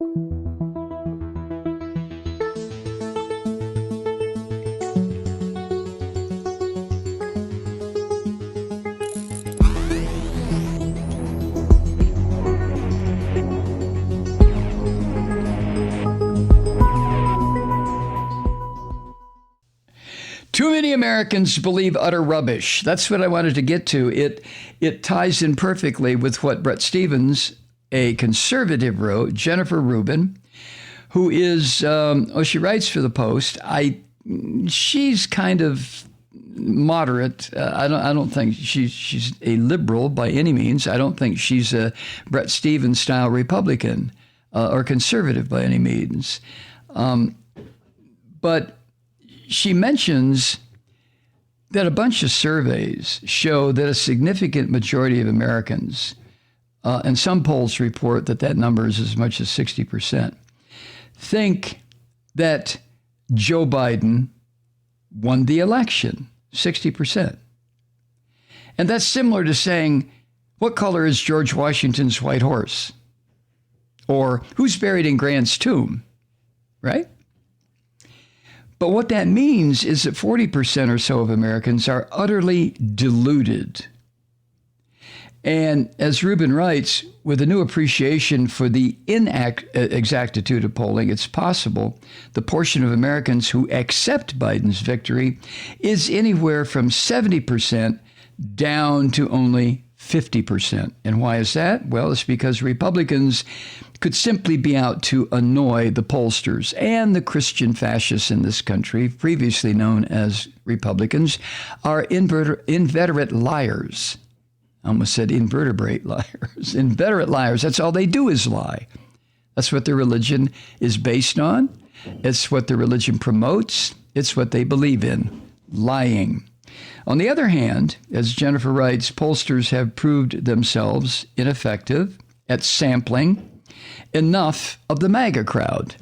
Too many Americans believe utter rubbish. That's what I wanted to get to. It ties in perfectly with what Bret Stephens, a conservative, wrote. Jennifer Rubin, who is, she writes for the Post. She's kind of moderate. I don't think she's a liberal by any means. I don't think she's a Bret Stephens style Republican or conservative by any means. But she mentions that a bunch of surveys show that a significant majority of Americans, and some polls report that number is as much as 60%, think that Joe Biden won the election, 60%. And that's similar to saying, what color is George Washington's white horse? Or who's buried in Grant's tomb, right? But what that means is that 40% or so of Americans are utterly deluded. And as Rubin writes, with a new appreciation for the inexactitude of polling, it's possible the portion of Americans who accept Biden's victory is anywhere from 70% down to only 50%. And why is that? Well, it's because Republicans could simply be out to annoy the pollsters and the Christian fascists in this country, previously known as Republicans, are inveterate liars. I almost said invertebrate liars. Inveterate liars. That's all they do is lie. That's what their religion is based on. It's what their religion promotes. It's what they believe in, lying. On the other hand, as Jennifer writes, pollsters have proved themselves ineffective at sampling enough of the MAGA crowd.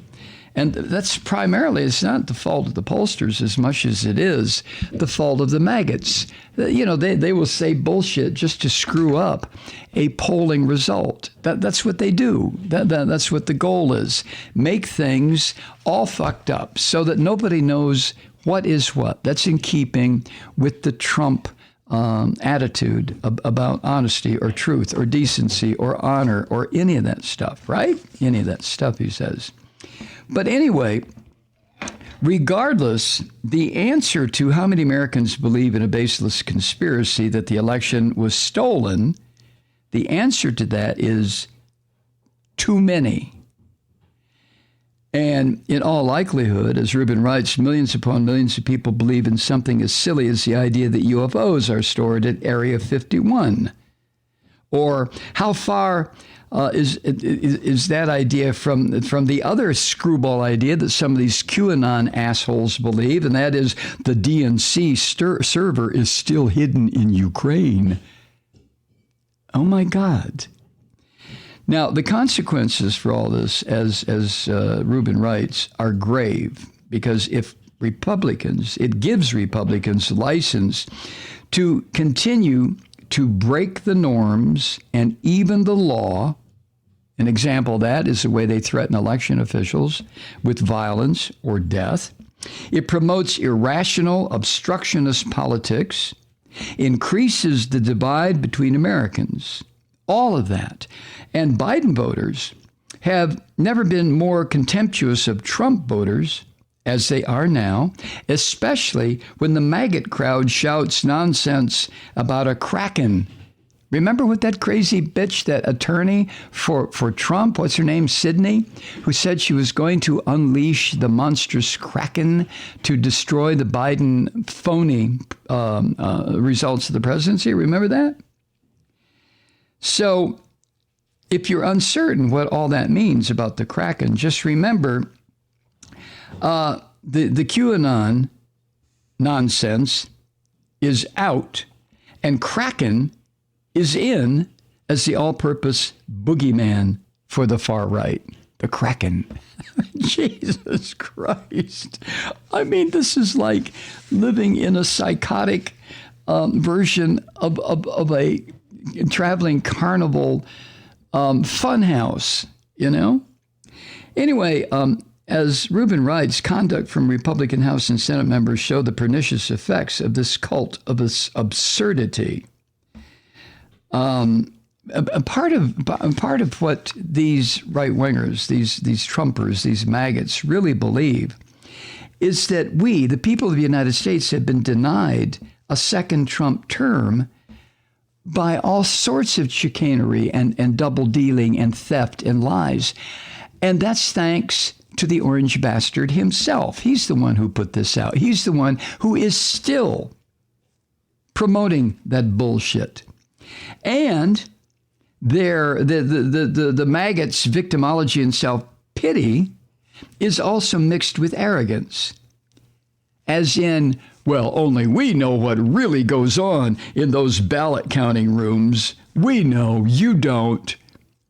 And that's primarily, it's not the fault of the pollsters as much as it is the fault of the maggots. You know, they will say bullshit just to screw up a polling result. That's what they do. That's what the goal is. Make things all fucked up so that nobody knows what is what. That's in keeping with the Trump attitude about honesty or truth or decency or honor or any of that stuff, right? Any of that stuff, he says. But anyway, regardless, the answer to how many Americans believe in a baseless conspiracy that the election was stolen, the answer to that is too many. And in all likelihood, as Rubin writes, millions upon millions of people believe in something as silly as the idea that UFOs are stored at Area 51. Or how far is that idea from the other screwball idea that some of these QAnon assholes believe, and that is the DNC server is still hidden in Ukraine. Oh, my God. Now, the consequences for all this, as Rubin writes, are grave, because if it gives Republicans license to continue to break the norms and even the law. An example of that is the way they threaten election officials with violence or death. It promotes irrational, obstructionist politics, increases the divide between Americans, all of that. And Biden voters have never been more contemptuous of Trump voters as they are now, especially when the maggot crowd shouts nonsense about a kraken. Remember what that crazy bitch, that attorney for Trump, what's her name, Sydney, who said she was going to unleash the monstrous kraken to destroy the Biden phony results of the presidency? Remember that? So if you're uncertain what all that means about the kraken, just remember the QAnon nonsense is out and kraken is in as the all-purpose boogeyman for the far right, the kraken. Jesus Christ. I mean, this is like living in a psychotic version of a traveling carnival funhouse, you know? Anyway, as Rubin writes, conduct from Republican House and Senate members show the pernicious effects of this cult of this absurdity. A part of what these right-wingers, these Trumpers, these maggots really believe is that we, the people of the United States, have been denied a second Trump term by all sorts of chicanery and double dealing and theft and lies. And that's thanks to the orange bastard himself. He's the one who put this out. He's the one who is still promoting that bullshit. And the maggots' victimology and self-pity is also mixed with arrogance. As in, well, only we know what really goes on in those ballot counting rooms. We know, you don't.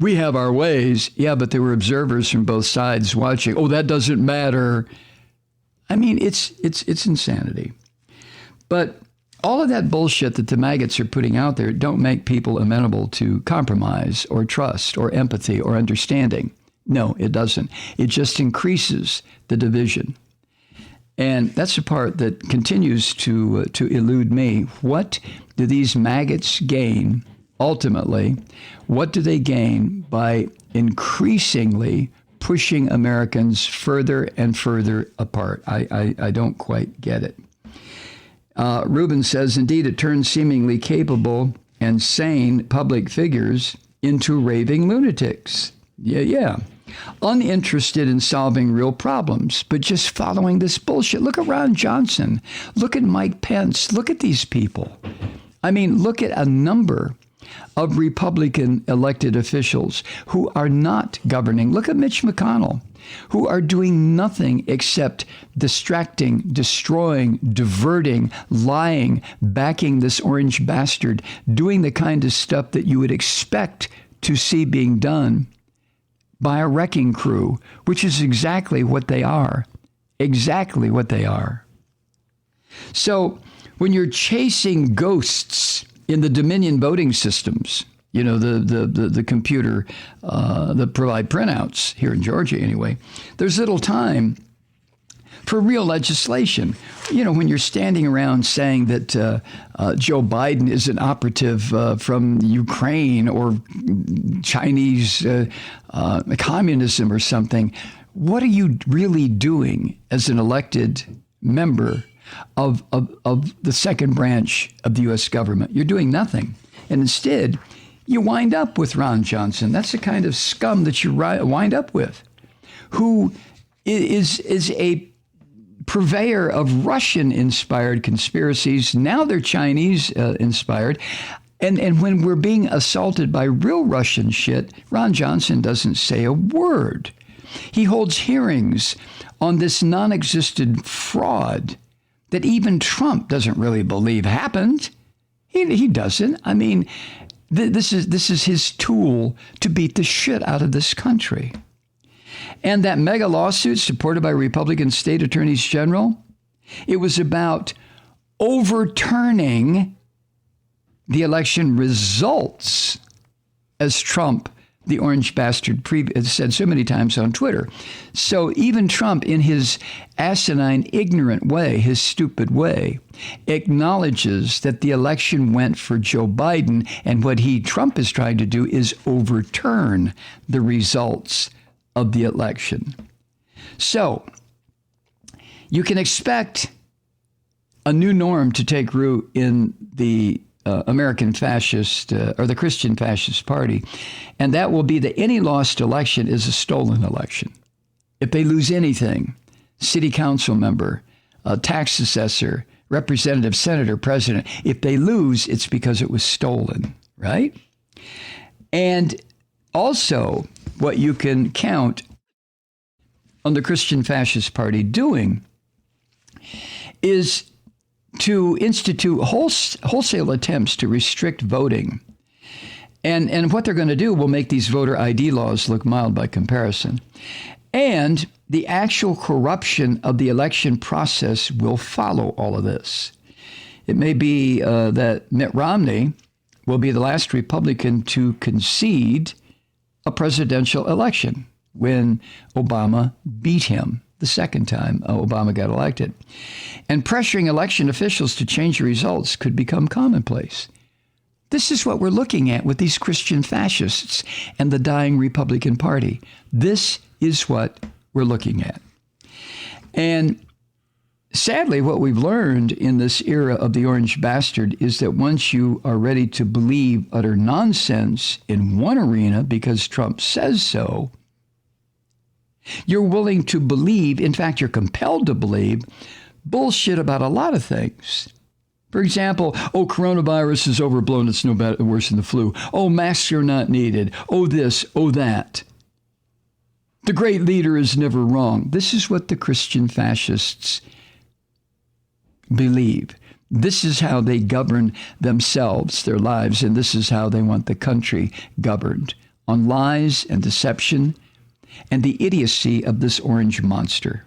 We have our ways. Yeah, but there were observers from both sides watching. Oh, that doesn't matter. I mean, it's insanity. But all of that bullshit that the maggots are putting out there don't make people amenable to compromise or trust or empathy or understanding. No, it doesn't. It just increases the division. And that's the part that continues to elude me. What do these maggots gain ultimately? What do they gain by increasingly pushing Americans further and further apart? I don't quite get it. Rubin says, indeed, it turns seemingly capable and sane public figures into raving lunatics. Yeah. Uninterested in solving real problems, but just following this bullshit. Look at Ron Johnson. Look at Mike Pence. Look at these people. I mean, look at a number of Republican elected officials who are not governing. Look at Mitch McConnell, who are doing nothing except distracting, destroying, diverting, lying, backing this orange bastard, doing the kind of stuff that you would expect to see being done by a wrecking crew, which is exactly what they are. Exactly what they are. So when you're chasing ghosts in the Dominion voting systems, you know, the computer that provide printouts here in Georgia anyway, there's little time for real legislation. You know, when you're standing around saying that Joe Biden is an operative from Ukraine or Chinese communism or something, what are you really doing as an elected member of the second branch of the U.S. government? You're doing nothing. And instead, you wind up with Ron Johnson. That's the kind of scum that you wind up with, who is a purveyor of Russian-inspired conspiracies. Now they're Chinese-inspired. And when we're being assaulted by real Russian shit, Ron Johnson doesn't say a word. He holds hearings on this non-existent fraud that even Trump doesn't really believe happened. He doesn't. I mean, this is his tool to beat the shit out of this country. And that mega lawsuit supported by Republican state attorneys general, it was about overturning the election results, as Trump, the orange bastard, said so many times on Twitter. So even Trump, in his asinine, ignorant way, his stupid way, acknowledges that the election went for Joe Biden, and what Trump is trying to do is overturn the results of the election. So you can expect a new norm to take root in the American fascist or the Christian fascist party. And that will be that any lost election is a stolen election. If they lose anything, city council member, tax assessor, representative, senator, president, if they lose, it's because it was stolen, right? And also what you can count on the Christian fascist party doing is to institute wholesale attempts to restrict voting. And what they're going to do will make these voter ID laws look mild by comparison. And the actual corruption of the election process will follow all of this. It may be that Mitt Romney will be the last Republican to concede a presidential election. when Obama beat him the second time Obama got elected. And pressuring election officials to change the results could become commonplace. This is what we're looking at with these Christian fascists and the dying Republican Party. This is what we're looking at. And sadly, what we've learned in this era of the orange bastard is that once you are ready to believe utter nonsense in one arena because Trump says so, you're willing to believe, in fact, you're compelled to believe, bullshit about a lot of things. For example, coronavirus is overblown. It's no better, worse than the flu. Masks are not needed. This, that. The great leader is never wrong. This is what the Christian fascists believe. This is how they govern themselves, their lives, and this is how they want the country governed, on lies and deception and the idiocy of this orange monster.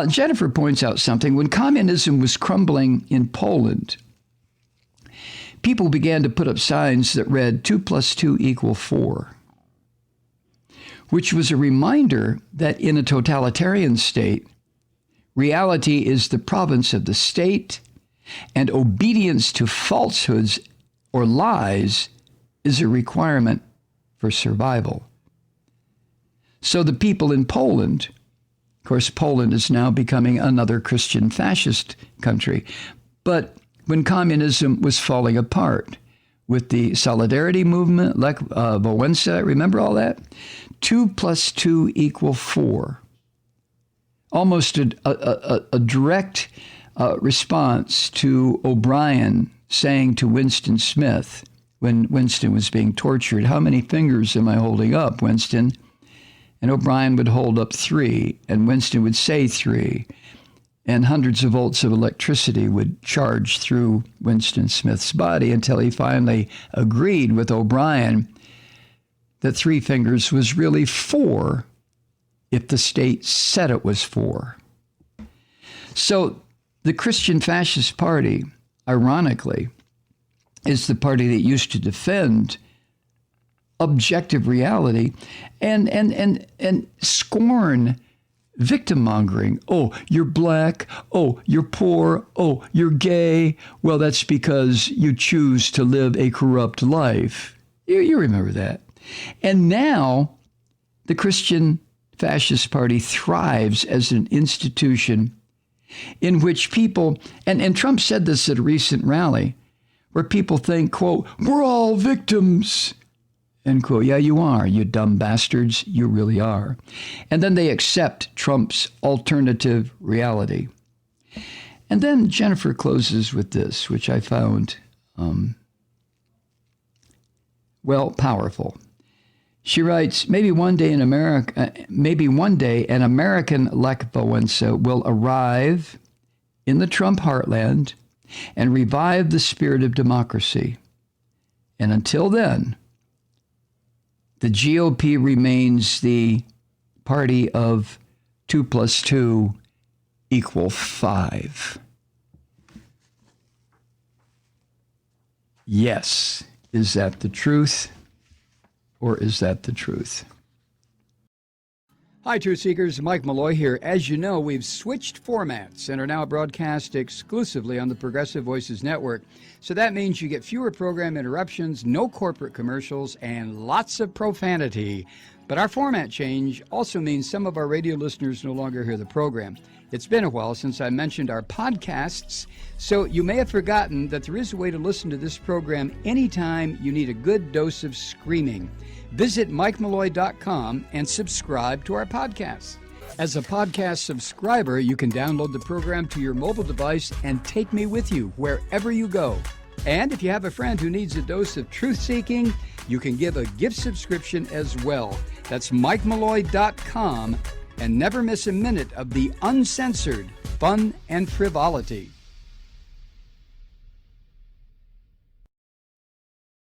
Jennifer points out something. When communism was crumbling in Poland, people began to put up signs that read 2 + 2 = 4, which was a reminder that in a totalitarian state, reality is the province of the state, and obedience to falsehoods or lies is a requirement for survival. So the people in Poland, of course, Poland is now becoming another Christian fascist country, but when communism was falling apart with the Solidarity movement, Lech Wałęsa, remember all that? 2 + 2 = 4. Almost a direct response to O'Brien saying to Winston Smith when Winston was being tortured, "How many fingers am I holding up, Winston?" And O'Brien would hold up 3, and Winston would say 3, and hundreds of volts of electricity would charge through Winston Smith's body until he finally agreed with O'Brien that 3 fingers was really 4 if the state said it was 4. So the Christian Fascist Party, ironically, is the party that used to defend objective reality and scorn victim-mongering. You're black. You're poor. You're gay. Well, that's because you choose to live a corrupt life. You remember that. And now the Christian Fascist Party thrives as an institution in which people, and Trump said this at a recent rally, where people think, quote, "We're all victims," end quote. Yeah, you are, you dumb bastards. You really are. And then they accept Trump's alternative reality. And then Jennifer closes with this, which I found, powerful. She writes, maybe one day an American Lech Wałęsa will arrive in the Trump heartland and revive the spirit of democracy. And until then, the GOP remains the party of 2 + 2 = 5. Yes, is that the truth? Or is that the truth? Hi, Truth Seekers. Mike Malloy here. As you know, we've switched formats and are now broadcast exclusively on the Progressive Voices Network. So that means you get fewer program interruptions, no corporate commercials, and lots of profanity. But our format change also means some of our radio listeners no longer hear the program. It's been a while since I mentioned our podcasts, so you may have forgotten that there is a way to listen to this program anytime you need a good dose of screaming. Visit MikeMalloy.com and subscribe to our podcast. As a podcast subscriber, you can download the program to your mobile device and take me with you wherever you go. And if you have a friend who needs a dose of truth-seeking, you can give a gift subscription as well. That's MikeMalloy.com, and never miss a minute of the uncensored fun and frivolity.